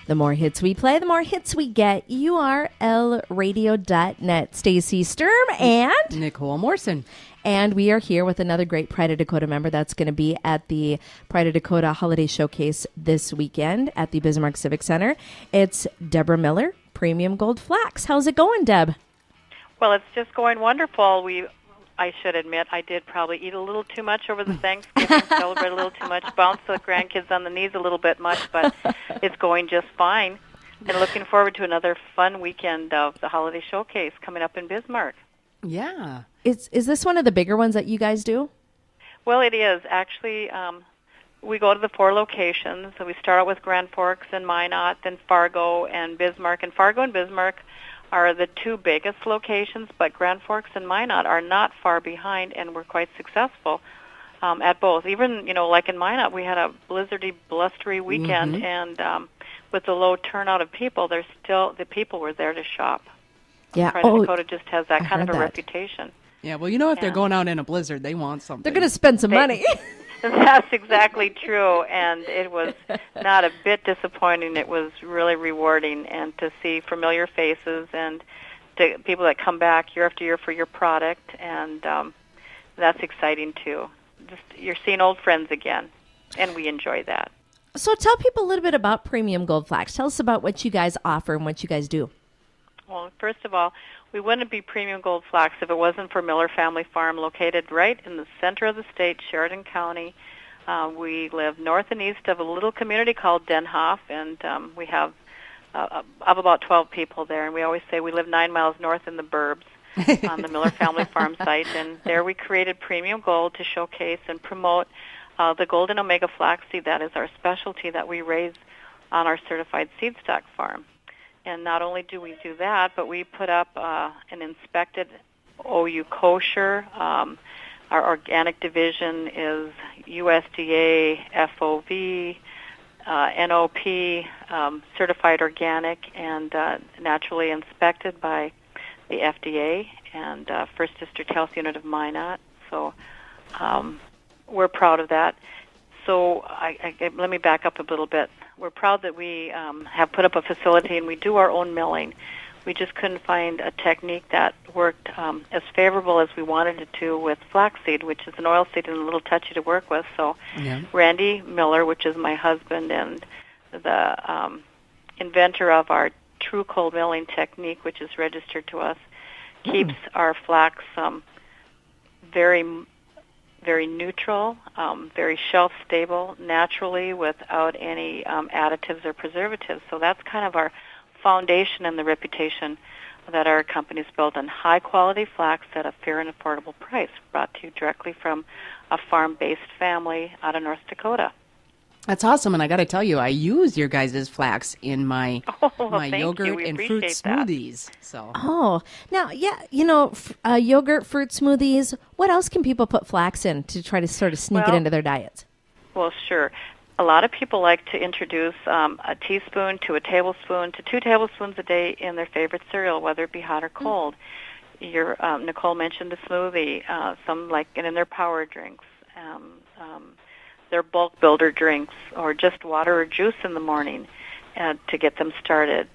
The more hits we play, the more hits we get. URLradio.net. Stacy Sturm and Nicole Morrison. And we are here with another great Pride of Dakota member that's going to be at the Pride of Dakota Holiday Showcase this weekend at the Bismarck Civic Center. It's Deborah Miller, Premium Gold Flax. How's it going, Deb? Well, it's just going wonderful. I should admit, I did probably eat a little too much over the Thanksgiving, celebrate a little too much, bounce the grandkids on the knees a little bit much, but it's going just fine. And looking forward to another fun weekend of the Holiday Showcase coming up in Bismarck. Yeah. Is this one of the bigger ones that you guys do? Well, it is. Actually, we go to the 4 locations. So we start out with Grand Forks and Minot, then Fargo and Bismarck. And Fargo and Bismarck are the 2 biggest locations, but Grand Forks and Minot are not far behind, and we're quite successful at both. Even, like in Minot, we had a blizzardy, blustery weekend, and with the low turnout of people, the people were there to shop. Yeah. Pride of Dakota just has that kind of a reputation. Yeah, well, if they're going out in a blizzard, they want something. They're going to spend some money. That's exactly true, and it was not a bit disappointing. It was really rewarding, and to see familiar faces and to people that come back year after year for your product, and that's exciting too. Just you're seeing old friends again, and we enjoy that. So tell people a little bit about Premium Gold Flax. Tell us about what you guys offer and what you guys do. Well, first of all, we wouldn't be Premium Gold Flax if it wasn't for Miller Family Farm, located right in the center of the state, Sheridan County. We live north and east of a little community called Denhoff, and we have of about 12 people there. And we always say we live 9 miles north in the burbs on the Miller Family Farm site. And there we created Premium Gold to showcase and promote the Golden Omega flaxseed. That is our specialty that we raise on our certified seed stock farm. And not only do we do that, but we put up an inspected OU kosher. Our organic division is USDA, FOV, NOP, certified organic, and naturally inspected by the FDA and First District Health Unit of Minot. So we're proud of that. So let me back up a little bit. We're proud that we have put up a facility and we do our own milling. We just couldn't find a technique that worked as favorable as we wanted it to with flaxseed, which is an oil seed and a little touchy to work with. So Randy Miller, which is my husband and the inventor of our true cold milling technique, which is registered to us, keeps our flax very neutral, very shelf-stable, naturally, without any additives or preservatives. So that's kind of our foundation and the reputation that our company is built on high-quality flax at a fair and affordable price, brought to you directly from a farm-based family out of North Dakota. That's awesome, and I got to tell you, I use your guys' flax in my yogurt and fruit smoothies. So. Now, yogurt, fruit smoothies. What else can people put flax in to try to sort of sneak it into their diets? Well, sure. A lot of people like to introduce a teaspoon to a tablespoon to 2 tablespoons a day in their favorite cereal, whether it be hot or cold. Nicole mentioned the smoothie. Some like it in their power drinks. Their bulk builder drinks, or just water or juice in the morning to get them started.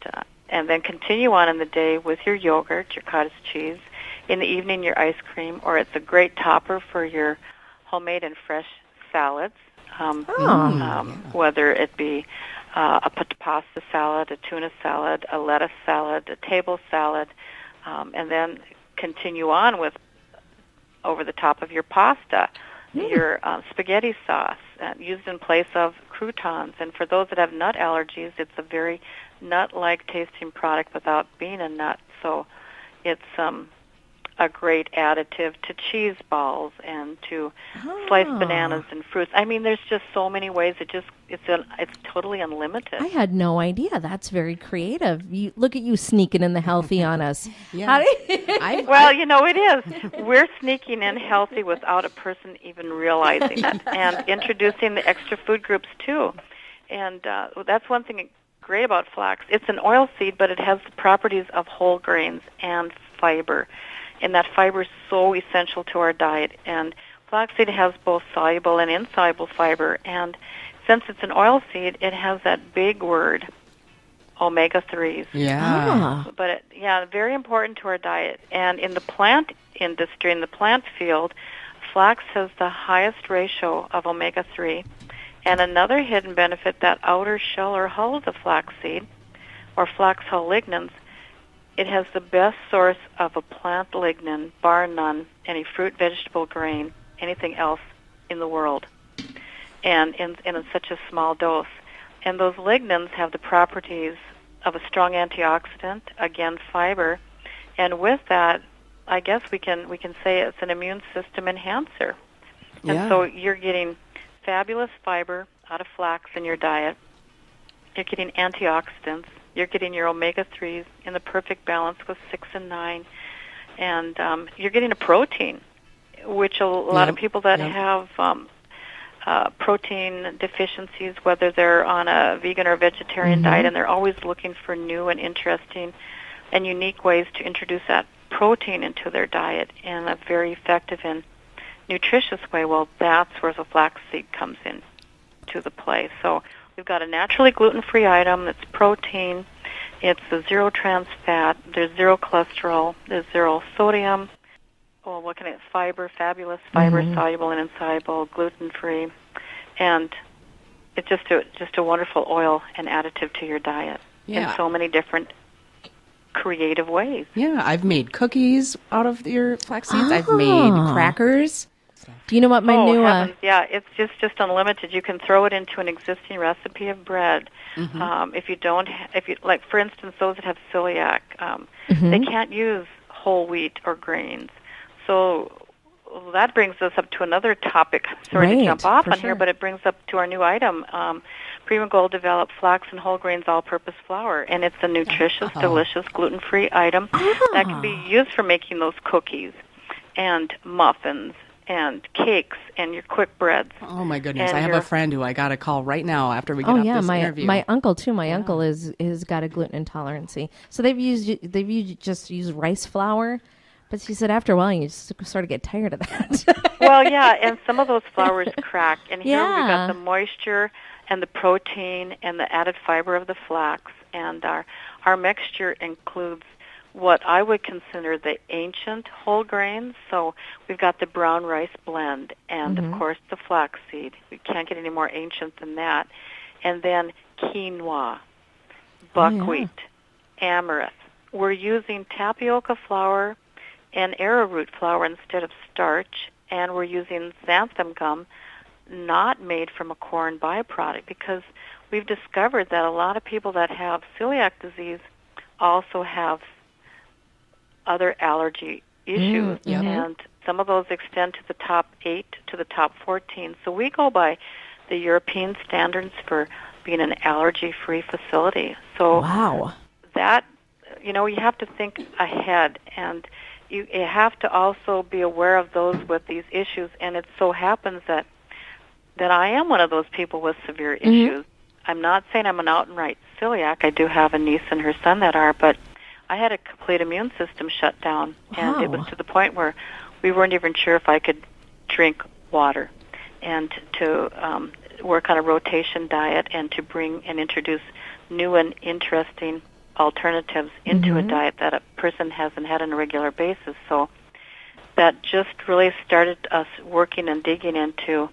And then continue on in the day with your yogurt, your cottage cheese, in the evening your ice cream, or it's a great topper for your homemade and fresh salads, whether it be a pasta salad, a tuna salad, a lettuce salad, a table salad, and then continue on with over the top of your pasta, your spaghetti sauce, used in place of croutons. And for those that have nut allergies, it's a very nut-like tasting product without being a nut. So it's a great additive to cheese balls and to sliced bananas and fruits. I mean, there's just so many ways. It's totally unlimited. I had no idea. That's very creative. Look at you sneaking in the healthy on us. Yeah. It is. We're sneaking in healthy without a person even realizing it, and introducing the extra food groups too. And that's one thing great about flax. It's an oil seed, but it has the properties of whole grains and fiber. And that fiber is so essential to our diet. And flaxseed has both soluble and insoluble fiber. And since it's an oil seed, it has that big word, omega-3s. Yeah. But, very important to our diet. And in the plant industry, in the plant field, flax has the highest ratio of omega-3. And another hidden benefit, that outer shell or hull of the flaxseed, or flax hull lignans, it has the best source of a plant lignin, bar none, any fruit, vegetable, grain, anything else in the world, and in such a small dose. And those lignans have the properties of a strong antioxidant, again, fiber, and with that, I guess we can say it's an immune system enhancer. And so you're getting fabulous fiber out of flax in your diet. You're getting antioxidants. You're getting your omega-3s in the perfect balance with 6 and 9. And you're getting a protein, which a lot of people that have protein deficiencies, whether they're on a vegan or vegetarian diet, and they're always looking for new and interesting and unique ways to introduce that protein into their diet in a very effective and nutritious way, well, that's where the flaxseed comes in to the play. So we've got a naturally gluten-free item that's protein. It's the zero trans fat. There's zero cholesterol. There's zero sodium. Oh, what can I? Fiber, fabulous fiber, soluble and insoluble, gluten-free, and it's just a wonderful oil and additive to your diet in so many different creative ways. Yeah, I've made cookies out of your flax seeds. I've made crackers. Do you know what my new? It's just unlimited. You can throw it into an existing recipe of bread. If you like, for instance, those that have celiac, they can't use whole wheat or grains. So that brings us up to another topic. Sorry to jump off on here, but it brings up to our new item. Premium Gold developed flax and whole grains all-purpose flour, and it's a nutritious, delicious, gluten-free item that can be used for making those cookies and muffins and cakes and your quick breads. Oh my goodness! I have a friend who I got to call right now after we get off this interview. My uncle too. My uncle is got a gluten intolerance. So they've used rice flour. But she said after a while, you just sort of get tired of that. Well, and some of those flours crack. And here we've got the moisture and the protein and the added fiber of the flax. And our mixture includes what I would consider the ancient whole grains. So we've got the brown rice blend and, of course, the flaxseed. We can't get any more ancient than that. And then quinoa, buckwheat, amaranth. We're using tapioca flour and arrowroot flour instead of starch, and we're using xanthan gum, not made from a corn byproduct, because we've discovered that a lot of people that have celiac disease also have other allergy issues, and some of those extend to the top 8 to the top 14. So we go by the European standards for being an allergy-free facility. So that, you have to think ahead, and you have to also be aware of those with these issues, and it so happens that I am one of those people with severe issues. I'm not saying I'm an out-and-right celiac. I do have a niece and her son that are, but I had a complete immune system shut down, and it was to the point where we weren't even sure if I could drink water, and to work on a rotation diet and to bring and introduce new and interesting alternatives into a diet that a person hasn't had on a regular basis. So that just really started us working and digging into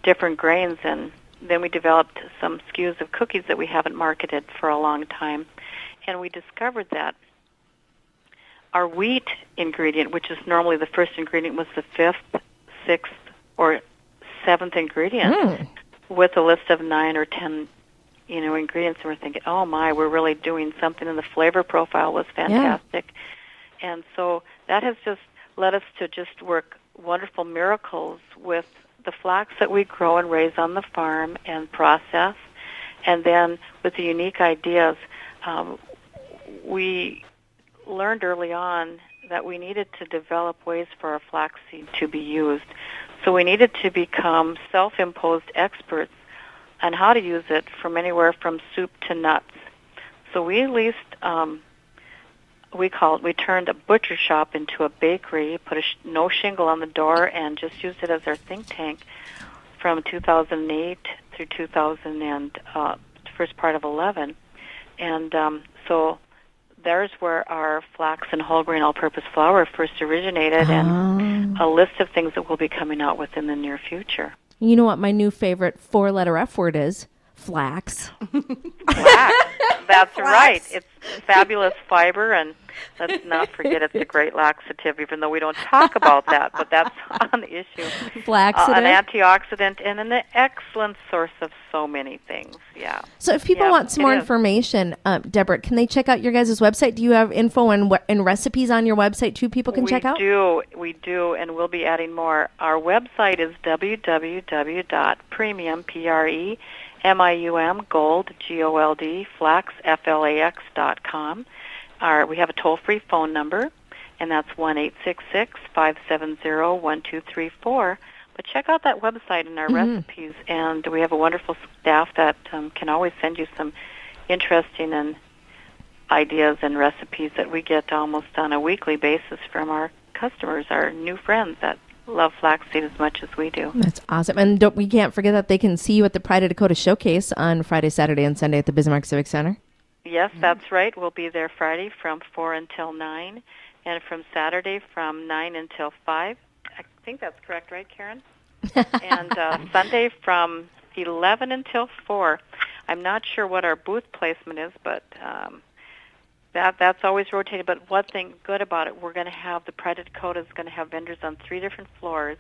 different grains, and then we developed some SKUs of cookies that we haven't marketed for a long time. And we discovered that our wheat ingredient, which is normally the first ingredient, was the 5th, 6th, or 7th ingredient with a list of 9 or 10 ingredients, and we're thinking, oh my, we're really doing something, and the flavor profile was fantastic. And so that has just led us to just work wonderful miracles with the flax that we grow and raise on the farm and process, and then with the unique ideas. We learned early on that we needed to develop ways for our flaxseed to be used. So we needed to become self-imposed experts on how to use it from anywhere from soup to nuts. So we leased, we turned a butcher shop into a bakery, put no shingle on the door, and just used it as our think tank from 2008 through 2000 and first part of 11 And so there's where our flax and whole grain all-purpose flour first originated, and a list of things that will be coming out within the near future. You know what my new favorite 4-letter F word is? Flax. Flax. That's right. It's fabulous fiber, and let's not forget it's a great laxative, even though we don't talk about that, but that's on the issue. Flaxative. An antioxidant and an excellent source of so many things, yeah. So if people want some more information, Deborah, can they check out your guys' website? Do you have info and recipes on your website, too, people can check out? We do, and we'll be adding more. Our website is www.premium, PREMIUM, gold, GOLD, flax, FLAX.com. We have a toll-free phone number, and that's 1-866-570-1234. But check out that website and our recipes, and we have a wonderful staff that can always send you some interesting and ideas and recipes that we get almost on a weekly basis from our customers, our new friends that love flaxseed as much as we do. That's awesome. And we can't forget that they can see you at the Pride of Dakota Showcase on Friday, Saturday, and Sunday at the Bismarck Civic Center. Yes, that's right. We'll be there Friday from 4 until 9, and from Saturday from 9 until 5. I think that's correct, right, Karen? And Sunday from 11 until 4. I'm not sure what our booth placement is, but that's always rotated. But one thing good about it, we're going to have the Pride of Dakota is going to have vendors on 3 different floors,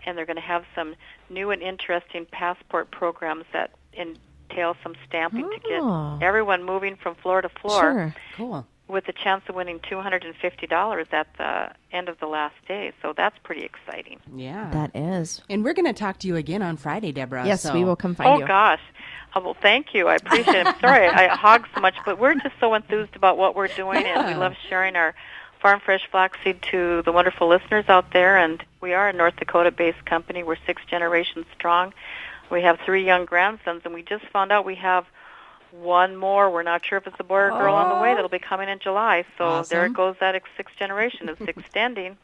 and they're going to have some new and interesting passport programs that entail some stamping to get everyone moving from floor to floor. Sure. Cool. With the chance of winning $250 at the end of the last day. So that's pretty exciting. Yeah. That is. And we're going to talk to you again on Friday, Deborah. Yes, we will come find you. Oh, gosh. Well, thank you. I appreciate it. I'm sorry I hog so much, but we're just so enthused about what we're doing, and we love sharing our farm fresh flaxseed to the wonderful listeners out there. And we are a North Dakota-based company. We're 6 generations strong. We have 3 young grandsons, and we just found out we have one more. We're not sure if it's a boy or girl on the way. That'll be coming in July. So awesome. There it goes. That 6th generation is extending.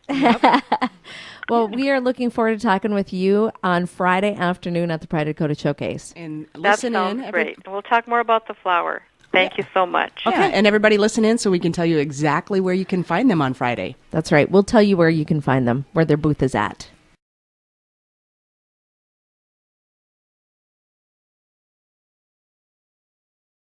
Well, we are looking forward to talking with you on Friday afternoon at the Pride of Dakota Showcase. And That listen sounds in. great. We'll talk more about the flower. Thank you so much. Okay, and everybody listen in so we can tell you exactly where you can find them on Friday. That's right. We'll tell you where you can find them, where their booth is at.